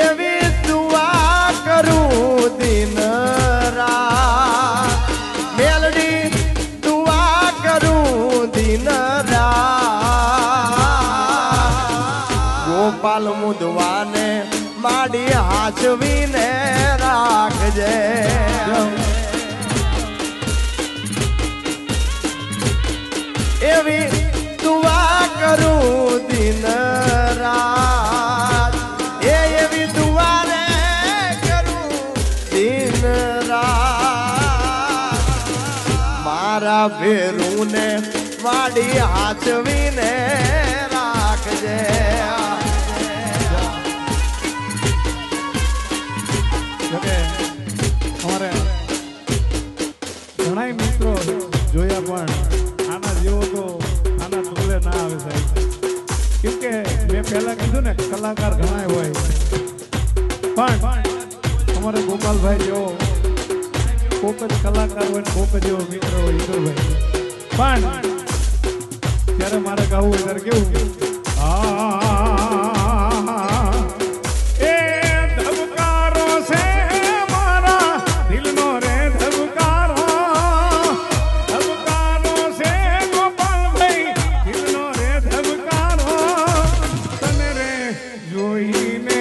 એવી દુઆ કરું દિન રાત મેલડી દુઆ કરું દિન રાત ગોપાલ મુદવાને માડી હાચવીને રાખજે એવી દુઆ કરું દિન રાત એવી દુઆ રે કરું દિન રાત મારા ભેરુને વાડી હાચવીને રાખજે અમારે ઘણા મિત્રો જોયા પણ આના જેવો તો આના તોલે ના આવે સાહેબ કેમ કે મેં પહેલા કીધું ને કલાકાર ઘણા હોય પણ અમારે ગોપાલભાઈ જેવો કોક જ કલાકાર હોય ને કોક જ એવો મિત્ર હોય ઈશ્વરભાઈ પણ ત્યારે મારે ગાવું હોય ત્યારે કેવું જોઈને